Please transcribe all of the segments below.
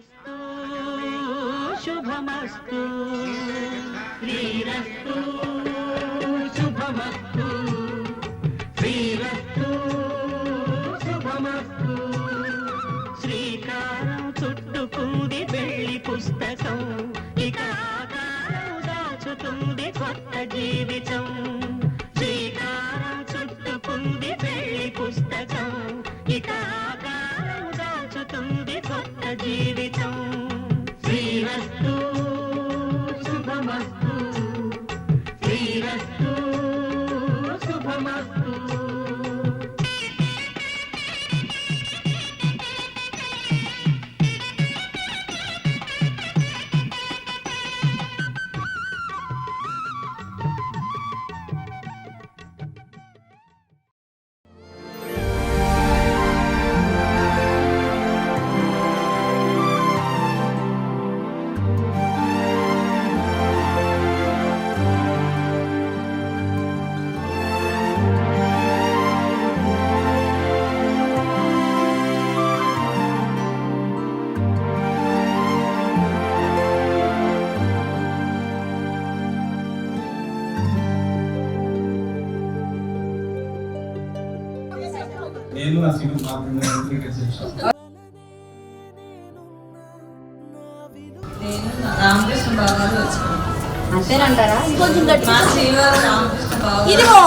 శ్రీరస్తు శుభమస్తు శ్రీరస్తు శుభమస్తు శ్రీరస్తు శుభమస్తు శ్రీకారం చుట్టుకుంది వెళ్ళి పుస్తకం ఇక ఆకారం దాచుతుంది కొత్త జీవితం శ్రీకారం చుట్టుకుంది వెళ్ళి పుస్తకం ఇక ఆకారం దాచుతుంది కొత్త జీవితం శ్రీరస్తు శుభమస్తు శ్రీరస్తు శుభమస్తు నేను నా సింగిల్ మాత్రమే రామకృష్ణ బాబు వచ్చాను అంతేనంటారా ఇంకొంచెం గట్టి మా శ్రీవారు రామకృష్ణ బాబు ఇదిగో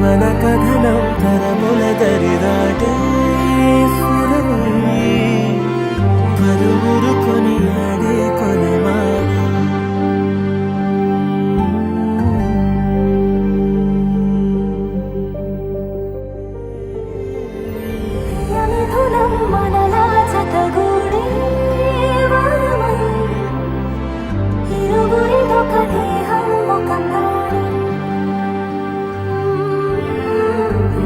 మన కథనం తరముల దరిదాటే పరుగురు కొని ఆడే కొనమాడ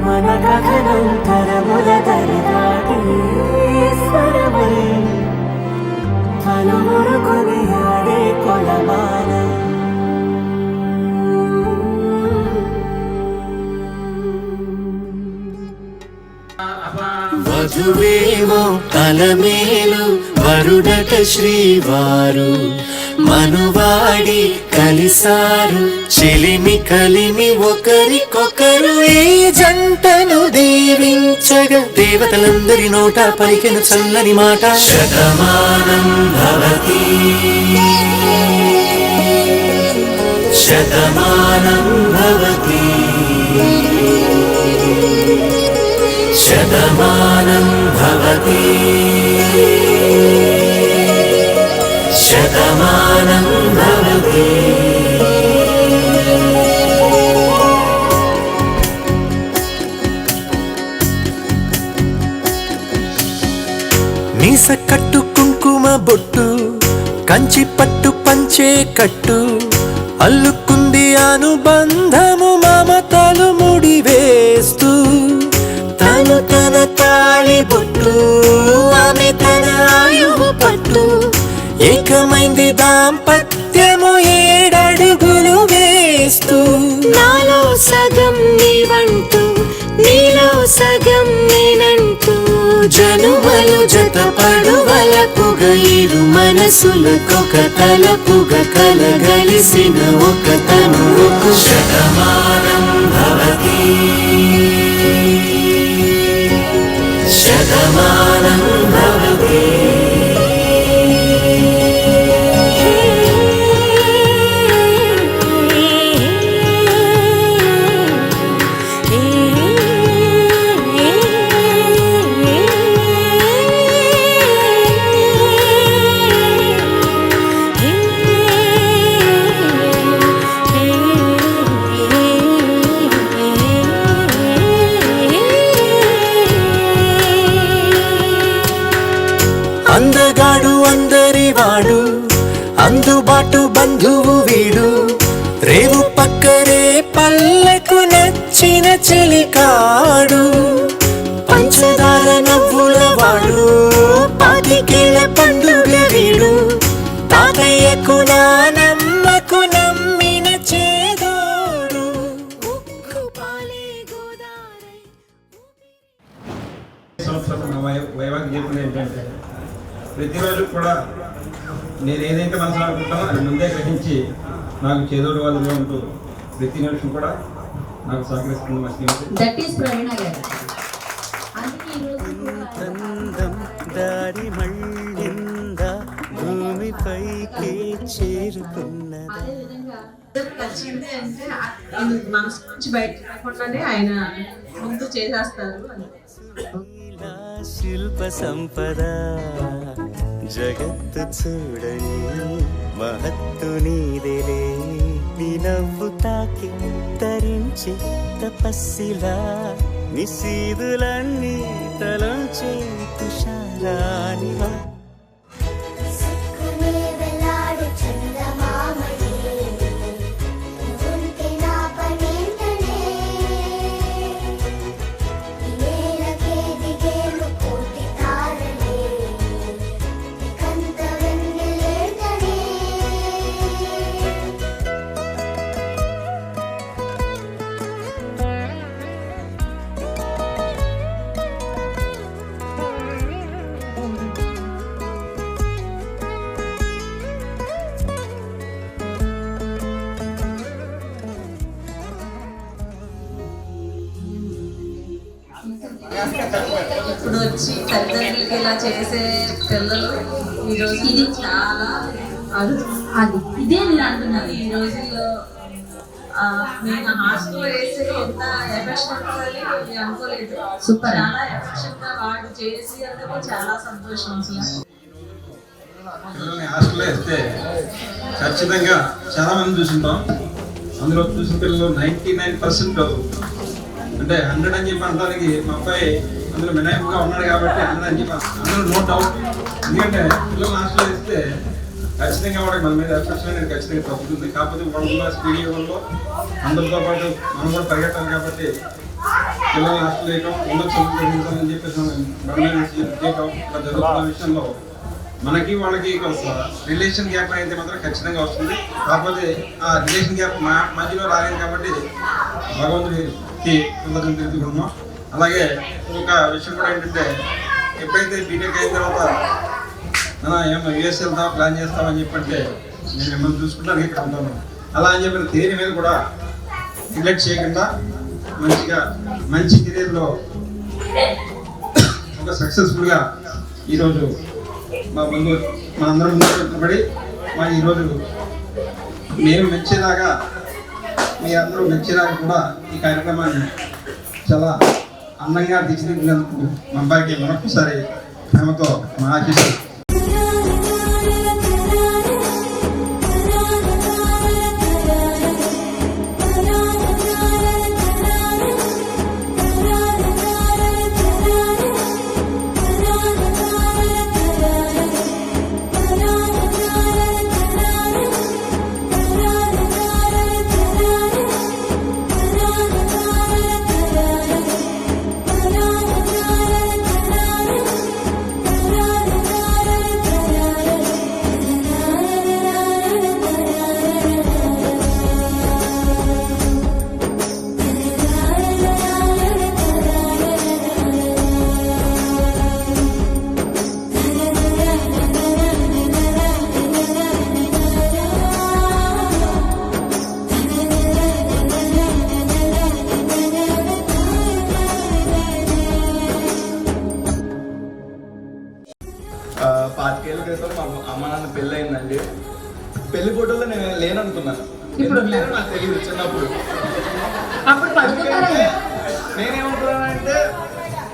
మన కథనం తరముల దరిదాటే స్వరమై పలువురు కొని ఆడే కొలమాన వధువేమో అలమేలు వరుడట శ్రీవారు మనువాడి కలిసారు చెలిమి కలిమి ఒకరికొకరు ఈ జంటను దీవించగా దేవతలందరి నోట పలికెను చల్లని మాట శతమానం భవతి శతమానం భవతి శతమానం భవతి శతమానం భవతి మీస కట్టు కుంకుమ బొట్టు కంచి పట్టు పంచే కట్టు అల్లుకుంది అనుబంధము మమతలు ముడివేస్తూ తను తన తాళి బొట్టు ఆమె తన ఆయువు పట్టు ఏకమైంది దాంపత్యము 7 అడుగులు వేస్తూ నాలో సగం నీవంటూ నీలో సగం నేనంటూ జనుమలు జతపడువలపుగ ఇరు మనసులకొక తలపుగ కలగలిసిన ఒక తనువుకు శతమానం భవతి శతమానం భవతి అందగాడు అందరివాడు అందుబాటు బంధువు వీడు రేవు పక్కరే పల్లెకు నచ్చిన చెలికాడు పంచదార నవ్వుల వాడు పాతికేళ్ళ సంవత్సరాలు మా వైవాహిక జీవితం ఏంటంటే ప్రతిరోజు కూడా నేను ఏదైతే మనసులో అనుకుంటానో అది ముందే గ్రహించి నాకు చేదోడు వాళ్ళుగా ఉంటూ ప్రతి నిమిషం కూడా నాకు సహకరిస్తుంది మా శ్రీమతి. దట్ ఈస్ ప్రవీణ గారు. అందుకే ఈ రోజు తందం దారి మళ్ళింద భూమిపైకి చేరుకున్నదా. అదే విధంగా నచ్చింది అంటే మనసు నుంచి బయట రాకుండానే ఆయన ముందు చేసేస్తారు అని. ఇలా శిల్ప సంపద జగత్తు చూడని మహత్తు నీదేలే. నీ నవ్వు తాకి తరించి తపస్సిలా నిశీదులన్నీ తలంచే తుషారానివా. ఇప్పుడు వచ్చి తల్లిదండ్రులకి ఇలా చేసే పిల్లలు ఈ రోజు ఇది చాలా అరుదు. అది ఇదే నేను అంటున్నాను. ఈ రోజుల్లో నేను హాస్టల్లో వేసి ఎంత ఎఫెక్షన్ ఉంటుందని నేను అనుకోలేదు. సూపర్. చాలా ఎఫెక్షన్ గా వాడు చేసి అందుకు చాలా సంతోషం అసలు. పిల్లల్ని హాస్టల్లో వేస్తే ఖచ్చితంగా చాలా మంది చూసుంటాం. అందులో చూసిన పిల్లలు 99% అంటే 100 అని చెప్పి అనడానికి మా అబ్బాయి అందులో మినహాయింపుగా ఉన్నాడు కాబట్టి 100 అని చెప్పి అందులో నో డౌట్. ఎందుకంటే పిల్లలు హాస్టల్లో వేస్తే ఖచ్చితంగా వాడికి మన మీద ఎఫెక్షన్ అనేది ఖచ్చితంగా తగ్గుతుంది. కాకపోతే వాళ్ళ స్పీడ్ వల్ల అందరితో పాటు మనం కూడా పరిగెట్టాలి కాబట్టి పిల్లలు హాస్టల్ వేయటం ఉన్న చదువుకోవాలని చెప్పేసి ఇలా జరుగుతున్న విషయంలో మనకి వాళ్ళకి రిలేషన్ గ్యాప్ అయితే మాత్రం ఖచ్చితంగా వస్తుంది. కాకపోతే ఆ రిలేషన్ గ్యాప్ మధ్యలో రాలేదు కాబట్టి భగవంతుడికి కృతజ్ఞతలు తెలుపుకుంటున్నాం. అలాగే ఒక విషయం కూడా ఏంటంటే ఎప్పుడైతే బీటెక్ అయిన తర్వాత ఏమో యూఎస్ వెళ్తాం ప్లాన్ చేస్తామని చెప్పంటే నేను మిమ్మల్ని చూసుకుంటాను ఇక్కడ ఉంటాను అలా అని చెప్పిన థియరీ మీద కూడా నెగ్లెక్ట్ చేయకుండా మంచి కెరీర్లో ఒక సక్సెస్ఫుల్గా ఈరోజు మా అందరం ముందుపడి ఈరోజు మేము మెచ్చేలాగా మీ అందరూ మెచ్చేలాగా కూడా ఈ కార్యక్రమాన్ని చాలా అందంగా తీర్చిదిద్దినందుకు మా అబ్బాయికి మరొకసారి ప్రేమతో మా ఆశీస్సులు. పాతికేళ్ళ క్రితం మా అమ్మ నాన్న పెళ్ళి అయిందండి. పెళ్లి ఫోటోలో నేను లేననుకున్నాను. ఇప్పుడు నాకు తెలియదు చిన్నప్పుడు. నేనేమనుకున్నానంటే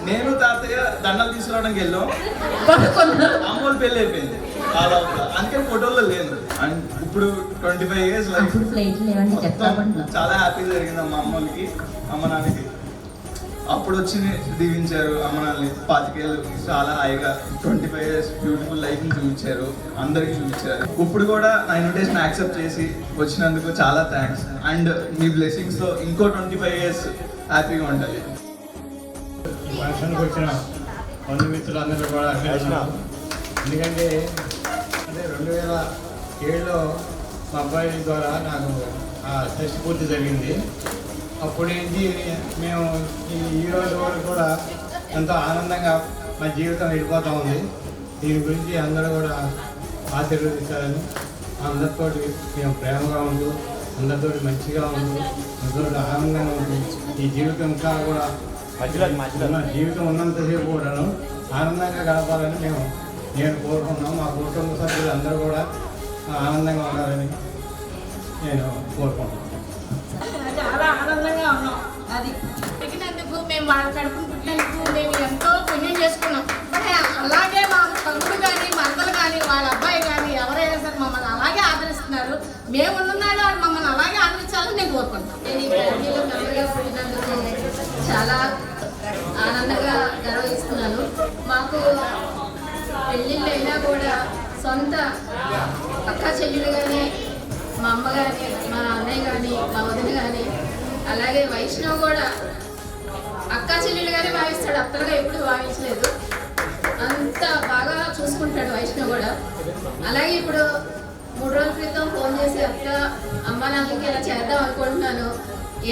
నేను తాతయ్య దండలు తీసుకురావడానికి వెళ్ళాం, అమ్మోళ్ళు పెళ్ళి అయిపోయింది. అందుకని ఫోటోల్లో లేను. అండ్ ఇప్పుడు 25 years లైఫ్ చాలా హ్యాపీగా జరిగింది మా అమ్మోళ్ళకి అమ్మ నాన్నకి. అప్పుడు వచ్చి దీవించారు అమ్మ నాన్నని. 25 ఏళ్ళు చాలా హాయిగా 25 years బ్యూటిఫుల్ లైఫ్ని చూపించారు, అందరికీ చూపించారు. ఇప్పుడు కూడా నా ఇన్విటేషన్ యాక్సెప్ట్ చేసి వచ్చినందుకు చాలా థ్యాంక్స్. అండ్ మీ బ్లెస్సింగ్స్తో ఇంకో 25 years హ్యాపీగా ఉంటుంది. ఈ ఫంక్షన్కి వచ్చిన బంధుమిత్రులందరూ కూడా అభినందనలు. ఎందుకంటే 2007లో మా అబ్బాయి ద్వారా నాకు షష్టి పూర్తి జరిగింది. అప్పుడేంటి మేము ఈ రోజు వరకు కూడా ఎంతో ఆనందంగా మా జీవితం వెళ్ళిపోతూ ఉంది. దీని గురించి అందరూ కూడా ఆశీర్వదిస్తారని, అందరితో మేము ప్రేమగా ఉంటూ, అందరితో మంచిగా ఉంటూ, అందరితో ఆనందంగా ఉంటూ ఈ జీవితం ఇంకా కూడా జీవితం ఉన్నంతసేపు కూడాను ఆనందంగా గడపాలని నేను కోరుకున్నాం. మా కుటుంబ సభ్యులు అందరూ కూడా ఆనందంగా ఉండాలని నేను కోరుకుంటున్నాను. చాలా ఆనందంగా ఉన్నాం. అది పుట్టినందుకు మేము వాళ్ళ కడుపును పుట్టినందుకు మేము ఎంతో పుణ్యం చేసుకున్నాం. మరి అలాగే మా తమ్ముడు కానీ మరదలు కానీ వాళ్ళ అబ్బాయి కానీ ఎవరైనా సరే మమ్మల్ని అలాగే ఆదరిస్తున్నారు. మేము ఉన్ననాడు వాళ్ళు మమ్మల్ని అలాగే ఆదరించాలని నేను కోరుకుంటాను. నేను ఈ ఫ్యామిలీలో మెంబర్గా పుట్టినందుకు చాలా ఆనందంగా గర్వహిస్తున్నాను. మాకు పెళ్ళిళ్ళు అయినా కూడా సొంత అక్క చెల్లెలు కానీ, మా అమ్మ కానీ, మా అన్నయ్య కానీ, మా వదిన కానీ, అలాగే వైష్ణవ్ కూడా అక్క చెల్లెలుగానే భావిస్తాడు, అత్తలుగా ఎప్పుడు భావించలేదు. అంత బాగా చూసుకుంటాడు వైష్ణవ్ కూడా. అలాగే ఇప్పుడు 3 రోజుల క్రితం ఫోన్ చేసి అక్క అమ్మ నాన్నకి ఇలా చేద్దాం అనుకుంటున్నాను,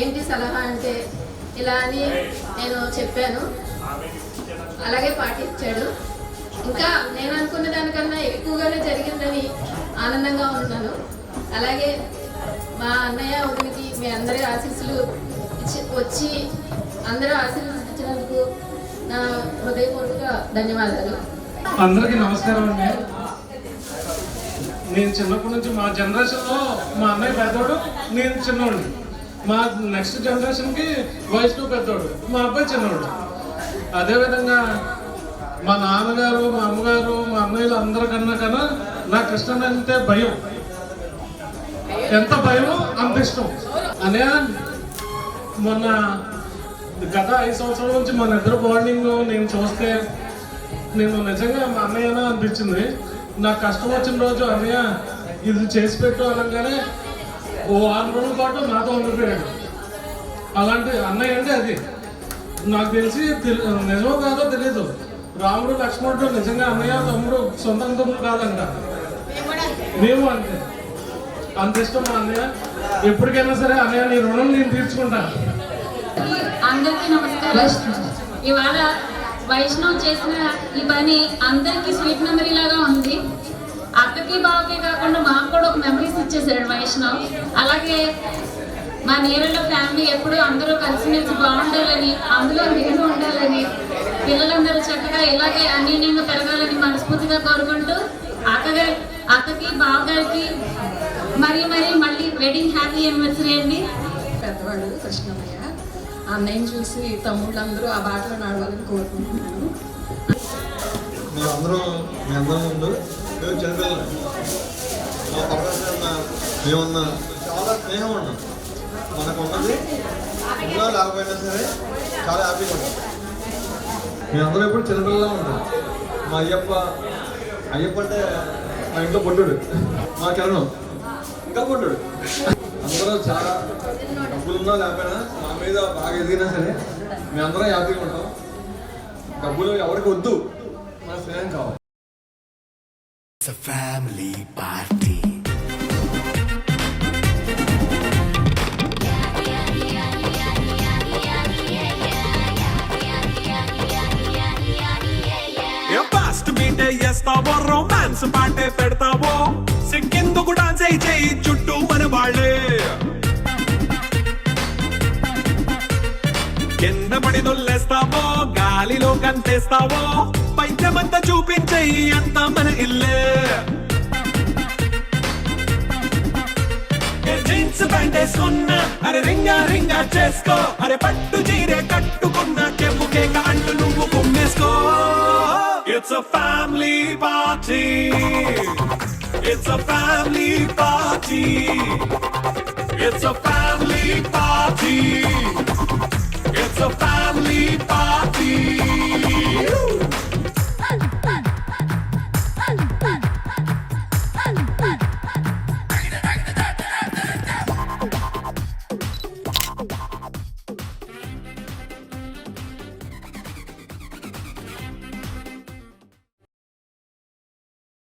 ఏంటి సలహా అంటే ఇలా అని నేను చెప్పాను. అలాగే పాటించాడు. ఇంకా నేను అనుకున్న దానికన్నా ఎక్కువగానే జరిగిందని ఆనందంగా ఉన్నాను. అలాగే మా అన్నయ్య వదిలికి మీ అందరి ఆశీస్సులు వచ్చి అందరూ ఆశీర్వదించినందుకు నా హృదయపూర్వక ధన్యవాదాలు. అందరికీ నమస్కారం అండి. నేను చిన్నప్పటి నుంచి మా జనరేషన్లో మా అన్నయ్య పెద్దోడు, నేను చిన్నోడు. మా నెక్స్ట్ జనరేషన్కి వైష్ణవ్ పెద్దోడు, మా అబ్బాయి చిన్నోడు. అదేవిధంగా మా నాన్నగారు, మా అమ్మగారు, మా అన్నయ్యలు అందరికన్నా నా కృష్ణ అంటే భయం. ఎంత భయమో అంత ఇష్టం. అనే మొన్న గత 5 సంవత్సరాల నుంచి మన ఇద్దరు బాండింగ్ నేను చూస్తే నేను నిజంగా మా అన్నయ్యనా అనిపించింది. నాకు కష్టం వచ్చిన రోజు అన్నయ్య ఇది చేసి పెట్టు అనగానే ఓ 6 రోజుల పాటు నాతో ఉండిపోయాడు. అలాంటి అన్నయ్య అంటే అది నాకు తెలిసి నిజమో కాదో తెలీదు. రాముడు లక్ష్మణుడు నిజంగా అన్నయ్య తమ్ముడు సొంత తమ్ముడు కాదంట. మేము అంతే, అంత ఇష్టం మా అన్నయ్య. ఎప్పటికైనా సరే అన్నయ్య నీ రుణం నేను తీర్చుకుంటాను. అందరికీ నమస్కారం. ఇవాళ వైష్ణవ్ చేసిన ఈ పని అందరికీ స్వీట్ మెమరీ లాగా ఉంది. అక్కకి బావకి కాకుండా మాకు కూడా ఒక మెమరీస్ ఇచ్చేసాడు వైష్ణవ్. అలాగే మా నేరళ్ళ ఫ్యామిలీ ఎప్పుడు అందరూ కలిసిమెలిసి బాగుండాలని, అందులో నేను ఉండాలని, పిల్లలందరూ చక్కగా ఇలాగే అన్యోన్యంగా పెరగాలని మనస్ఫూర్తిగా కోరుకుంటూ అక్కకి బావగారికి మరీ మళ్ళీ వెడ్డింగ్ హ్యాపీ యానివర్సరీ అండి. పెద్దవాడు కృష్ణమయ్య అన్నయ్యని చూసి తమ్ముళ్ళందరూ ఆ బాటలో నడవాలని కోరుకుంటున్నాను. మేమందరం ముందు మేము చిన్నపిల్లలు, మా పక్కన మేమన్నా చాలా స్నేహం ఉన్నాం. మనకు ఉన్నది ఉన్నా లేకపోయినా సరే చాలా హ్యాపీగా ఉంటాం. మేమందరం ఎప్పుడు చిన్నపిల్లలా ఉంటాం. మా అయ్యప్ప అంటే మా ఇంట్లో పొట్టుడు, మా కిరణం ఇంకా పొట్టుడు. అందరూ చాలా డబ్బులున్నా లేకపోయినా మా మీద బాగా ఎదిగినా సరే మేమందరం హ్యాపీగా ఉంటాం. డబ్బులు ఎవరికి వద్దు, మన స్నేహం కావాలి. It's a family party. Fast beat చేస్తావో, రొమాన్స్ పాటే పెడతావో, సిక్కిందుకు డాన్స్ చేయి చుట్టూ మన వాళ్ళే. కింద పడి దొల్లేస్తావో, గాలిలో కంటేస్తావో, పైచమంతా చూపించేయి అంతా మన ఇల్లే. జీన్స్ ప్యాంట్ వేసుకున్నా అరే రింగా చేసుకో, అరే పట్టు చీరే కట్టుకున్న చెప్పుకే కాళ్ళు నువ్వు కుమ్మేసుకో. It's a family party. It's a family party. It's a family party. It's a family party.